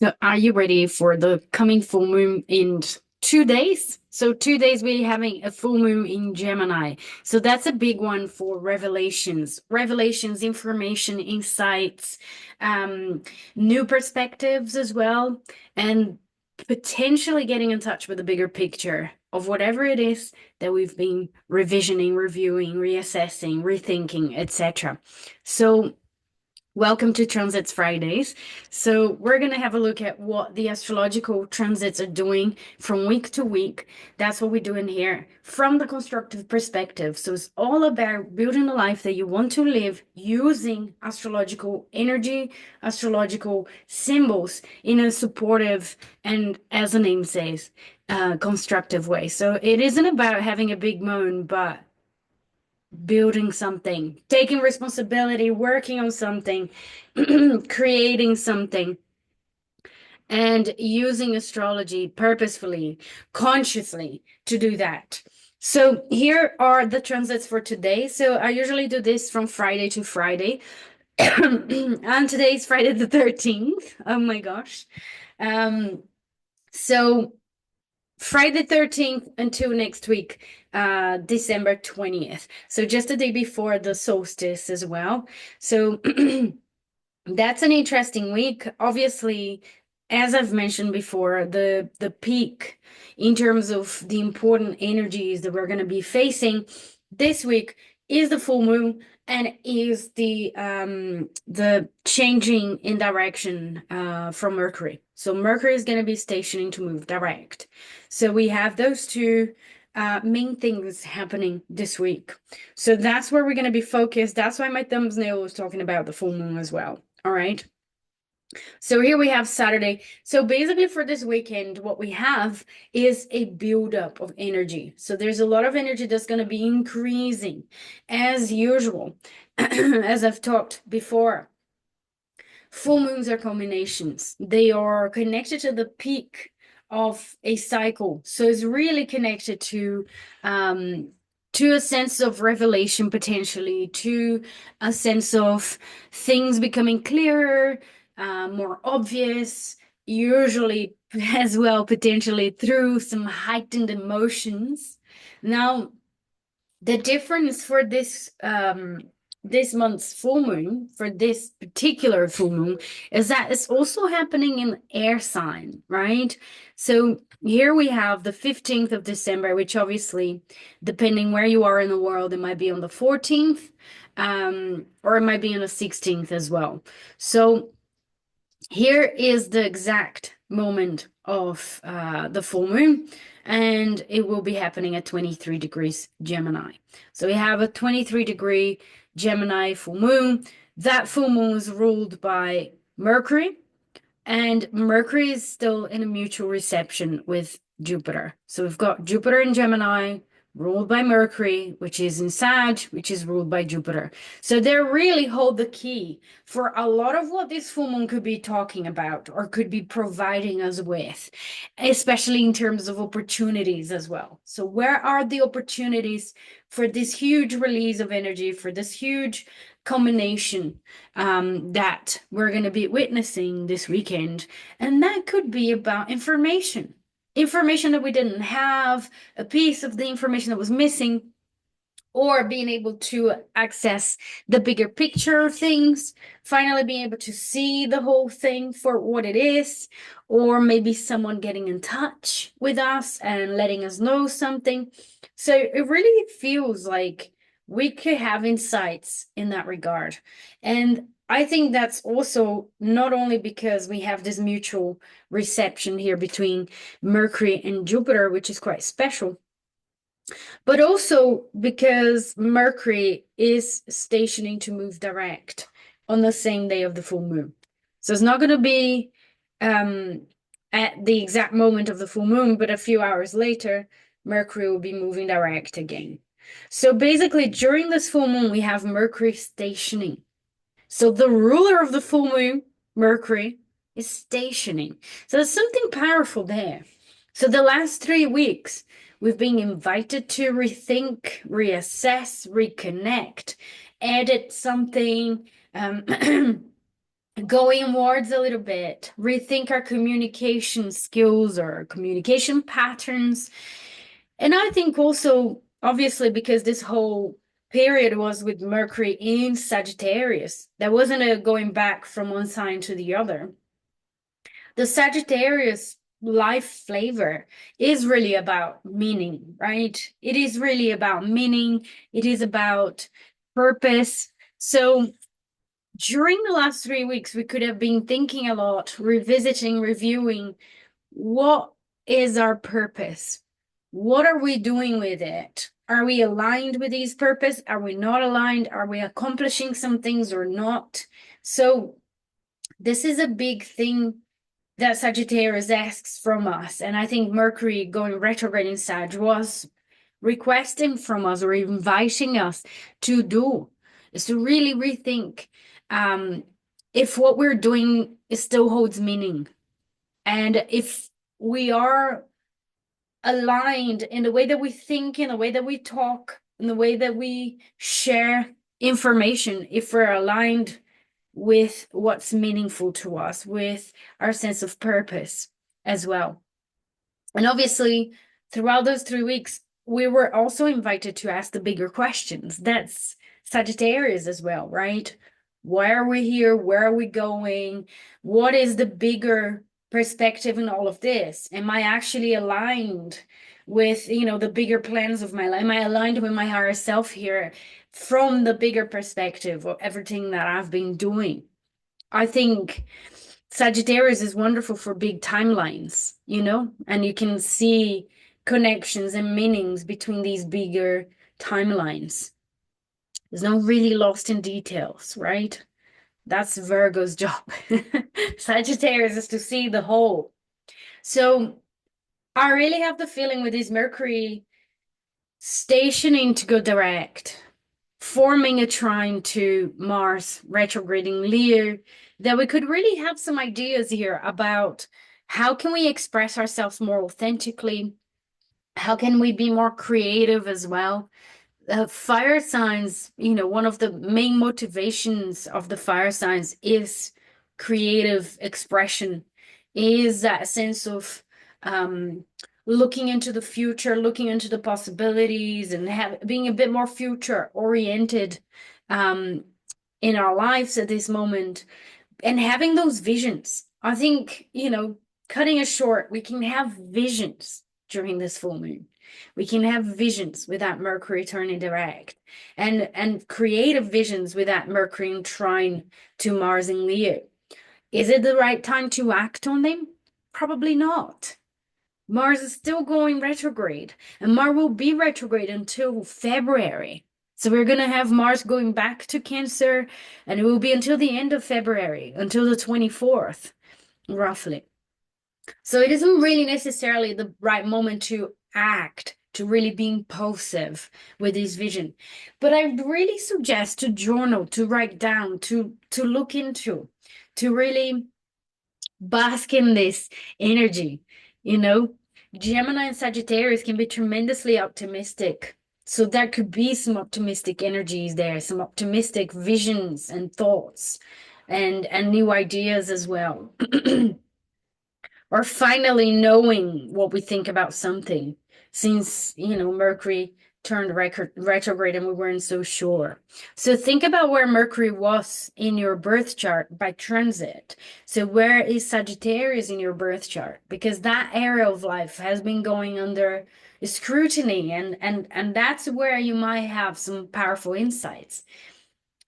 So are you ready for the coming full moon in 2 days? So 2 days we're having a full moon in Gemini. So that's a big one for revelations. Revelations, information, insights, um, new perspectives as well, and potentially getting in touch with the bigger picture of whatever it is that we've been revisioning, reviewing, reassessing, rethinking, etc. So welcome to Transits Fridays. So, we're going to have a look at what the astrological transits are doing from week to week. That's what we're doing here from the constructive perspective. So, it's all about building the life that you want to live using astrological energy, astrological symbols in a supportive and, as the name says, constructive way. So, it isn't about having a big moon, but building something, taking responsibility, working on something, creating something, and using astrology purposefully, consciously to do that. So here are the transits for today. So I usually do this from Friday to Friday. And today is Friday the 13th. Oh my gosh. So Friday 13th until next week, December 20th. So just the day before the solstice as well. So that's an interesting week. Obviously, as I've mentioned before, the peak in terms of the important energies that we're going to be facing this week is the full moon and is the changing in direction from Mercury. So Mercury is going to be stationing to move direct. So we have those two main things happening this week. So that's where we're going to be focused. That's why my thumbnail was talking about the full moon as well. All right. So here we have Saturday. So basically for this weekend, what we have is a buildup of energy. So there's a lot of energy that's going to be increasing as usual. As I've talked before, full moons are combinations. They are connected to the peak of a cycle. So it's really connected to a sense of revelation potentially, to a sense of things becoming clearer, more obvious, usually as well, potentially through some heightened emotions. Now, the difference for this month's full moon, for this particular full moon, is that it's also happening in air sign, right? So here we have the 15th of December, which obviously, depending where you are in the world, it might be on the 14th, or it might be on the 16th as well. So here is the exact moment of the full moon, and it will be happening at 23 degrees Gemini. So we have a 23-degree Gemini full moon. That full moon is ruled by Mercury, and Mercury is still in a mutual reception with Jupiter. So we've got Jupiter in Gemini, ruled by Mercury, which is in Sag, which is ruled by Jupiter. So they really hold the key for a lot of what this full moon could be talking about or could be providing us with, especially in terms of opportunities as well. So where are the opportunities for this huge release of energy, for this huge combination that we're going to be witnessing this weekend? And that could be about information that we didn't have, a piece of the information that was missing, or being able to access the bigger picture of things, finally being able to see the whole thing for what it is, or maybe someone getting in touch with us and letting us know something. So it really feels like we could have insights in that regard. And I think that's also not only because we have this mutual reception here between Mercury and Jupiter, which is quite special, but also because Mercury is stationing to move direct on the same day of the full moon. So it's not going to be at the exact moment of the full moon, but a few hours later, Mercury will be moving direct again. So basically, during this full moon, we have Mercury stationing. So the ruler of the full moon, Mercury, is stationing. So there's something powerful there. So the last 3 weeks, we've been invited to rethink, reassess, reconnect, edit something, go inwards a little bit, rethink our communication skills or communication patterns. And I think also, obviously, because this whole period was with Mercury in Sagittarius, there wasn't a going back from one sign to the other. The Sagittarius life flavor is really about meaning, right? It is really about meaning. It is about purpose. So during the last 3 weeks, we could have been thinking a lot, revisiting, reviewing what is our purpose? What are we doing with it? Are we aligned with these purpose? Are we not aligned? Are we accomplishing some things or not? So this is a big thing that Sagittarius asks from us. And I think Mercury going retrograde in Sag was requesting from us or inviting us to do is to really rethink if what we're doing still holds meaning. And if we are aligned in the way that we think, in the way that we talk, in the way that we share information, if we're aligned with what's meaningful to us, with our sense of purpose as well. And obviously, throughout those 3 weeks, we were also invited to ask the bigger questions. That's Sagittarius as well, right? Why are we here? Where are we going? What is the bigger perspective in all of this? Am I actually aligned with, the bigger plans of my life? Am I aligned with my higher self here from the bigger perspective of everything that I've been doing? I think Sagittarius is wonderful for big timelines, and you can see connections and meanings between these bigger timelines. There's no really lost in details, right? That's Virgo's job. Sagittarius is to see the whole. So I really have the feeling with this Mercury stationing to go direct, forming a trine to Mars retrograding Leo, that we could really have some ideas here about how can we express ourselves more authentically? How can we be more creative as well? Fire signs, one of the main motivations of the fire signs is creative expression, is that sense of looking into the future, looking into the possibilities, and being a bit more future oriented in our lives at this moment, and having those visions. I think, cutting it short, we can have visions during this full moon. We can have visions with that Mercury turning direct, and creative visions with that Mercury in trine to Mars in Leo. Is it the right time to act on them? Probably not. Mars is still going retrograde, and Mars will be retrograde until February. So we're going to have Mars going back to Cancer, and it will be until the end of February, until the 24th, roughly. So it isn't really necessarily the right moment to act, to really be impulsive with this vision. But I really suggest to journal, to write down, to look into, to really bask in this energy, Gemini and Sagittarius can be tremendously optimistic. So there could be some optimistic energies there, some optimistic visions and thoughts and new ideas as well. Or finally knowing what we think about something, since, Mercury turned retrograde and we weren't so sure. So think about where Mercury was in your birth chart by transit. So where is Sagittarius in your birth chart? Because that area of life has been going under scrutiny, and that's where you might have some powerful insights.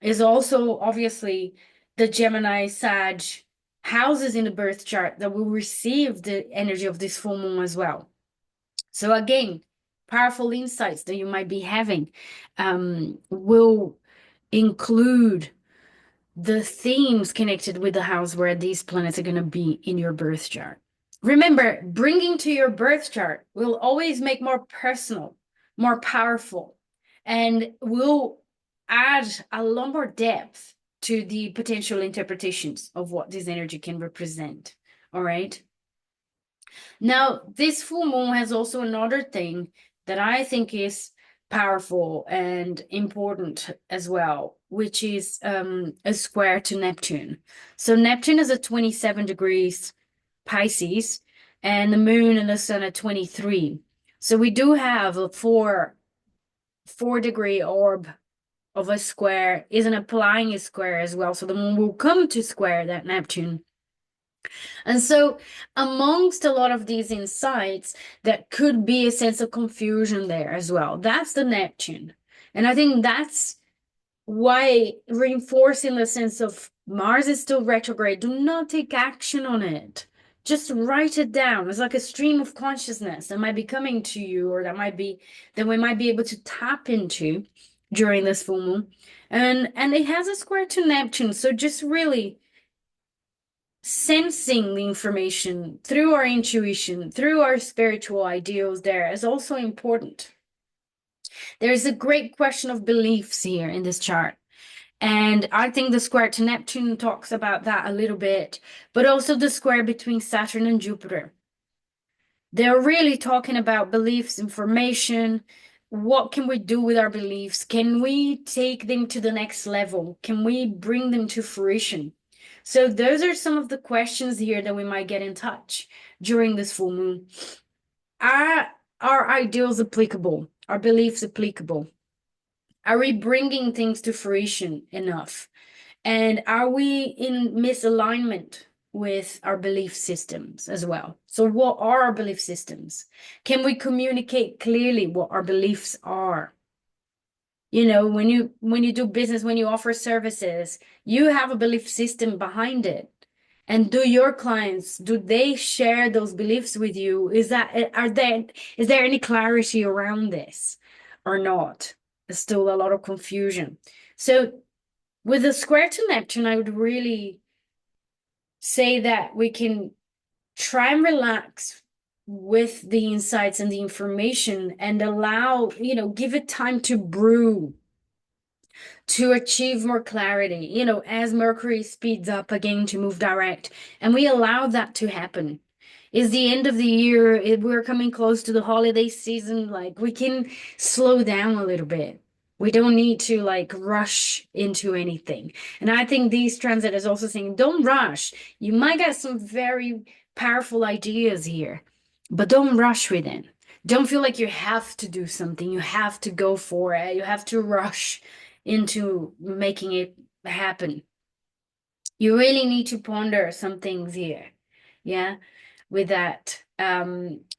Is also obviously the Gemini Sag houses in the birth chart that will receive the energy of this full moon as well. So again, powerful insights that you might be having will include the themes connected with the house where these planets are going to be in your birth chart. Remember, bringing to your birth chart will always make more personal, more powerful, and will add a lot more depth to the potential interpretations of what this energy can represent. All right. Now, this full moon has also another thing that I think is powerful and important as well. which is a square to Neptune. So Neptune is at 27 degrees Pisces, and the moon and the sun at 23. So we do have a four degree orb of a square is an applying a square as well. So the moon will come to square that Neptune. And so, amongst a lot of these insights, that could be a sense of confusion there as well. That's the Neptune. And I think that's why reinforcing the sense of Mars is still retrograde. Do not take action on it. Just write it down. It's like a stream of consciousness that might be coming to you, or that we might be able to tap into during this full moon. And it has a square to Neptune. So just really sensing the information through our intuition, through our spiritual ideals there is also important. There's a great question of beliefs here in this chart. And I think the square to Neptune talks about that a little bit, but also the square between Saturn and Jupiter. They're really talking about beliefs, information. What can we do with our beliefs? Can we take them to the next level? Can we bring them to fruition? So those are some of the questions here that we might get in touch during this full moon. Are our ideals applicable? Are beliefs applicable? Are we bringing things to fruition enough? And are we in misalignment with our belief systems as well? So what are our belief systems? Can we communicate clearly what our beliefs are? You know, when you do business, when you offer services, you have a belief system behind it. And do your clients, do they share those beliefs with you? Is there any clarity around this or not? There's still a lot of confusion. So with the square to Neptune, I would really say that we can try and relax with the insights and the information and allow, give it time to brew, to achieve more clarity, as Mercury speeds up again to move direct. And we allow that to happen. Is the end of the year, we're coming close to the holiday season, like we can slow down a little bit. We don't need to like rush into anything. And I think these transit is also saying, don't rush. You might get some very powerful ideas here, but don't rush with it. Don't feel like you have to do something. You have to go for it. You have to rush into making it happen. You really need to ponder some things here. Yeah. With that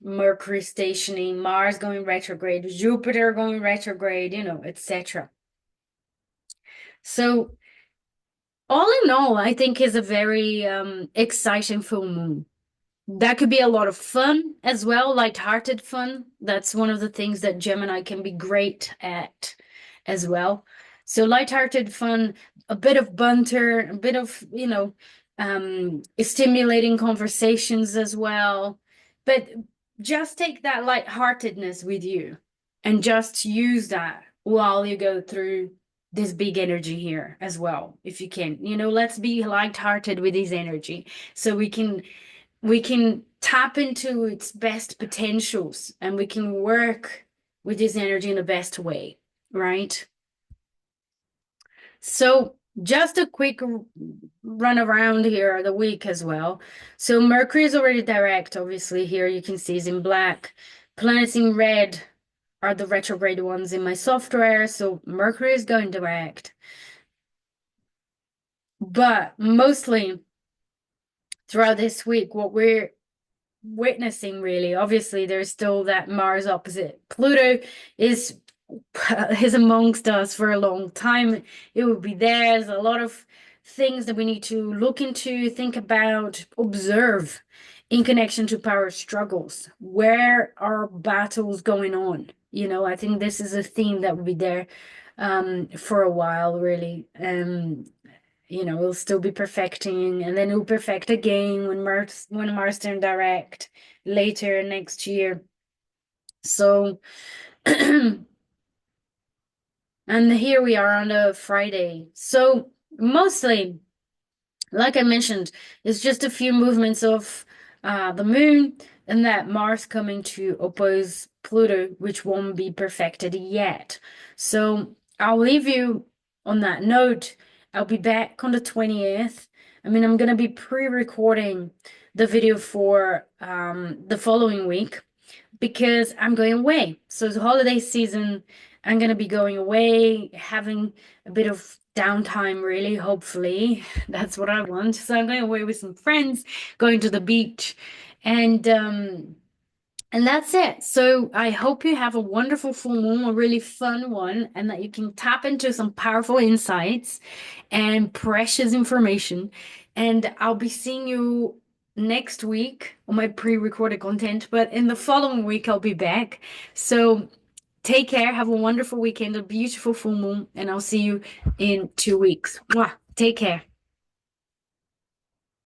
Mercury stationing, Mars going retrograde, Jupiter going retrograde, etc. So all in all, I think is a very exciting full moon. That could be a lot of fun as well, light-hearted fun. That's one of the things that Gemini can be great at as well. So light-hearted fun, a bit of banter, a bit of, stimulating conversations as well. But just take that light-heartedness with you and just use that while you go through this big energy here as well, if you can. Let's be light-hearted with this energy so we can tap into its best potentials and we can work with this energy in the best way, right? So just a quick run around here of the week as well. So Mercury is already direct, obviously. Here you can see is in black. Planets in red are the retrograde ones in my software. So Mercury is going direct. But mostly throughout this week, what we're witnessing really, obviously there's still that Mars opposite Pluto is amongst us for a long time. It will be there. There's a lot of things that we need to look into, think about, observe in connection to power struggles. Where are battles going on? I think this is a theme that will be there for a while, really. We'll still be perfecting, and then we'll perfect again when Mars turn direct later next year. So, and here we are on a Friday. So mostly, like I mentioned, it's just a few movements of the moon and that Mars coming to oppose Pluto, which won't be perfected yet. So I'll leave you on that note, I'll be back on the 20th. I mean, I'm gonna be pre-recording the video for the following week because I'm going away. So it's holiday season. I'm gonna be going away, having a bit of downtime, really, hopefully. That's what I want. So I'm going away with some friends, going to the beach, and that's it. So I hope you have a wonderful full moon, a really fun one, and that you can tap into some powerful insights and precious information. And I'll be seeing you next week on my pre-recorded content, but in the following week I'll be back. So take care, have a wonderful weekend, a beautiful full moon, and I'll see you in 2 weeks. Mwah. Take care.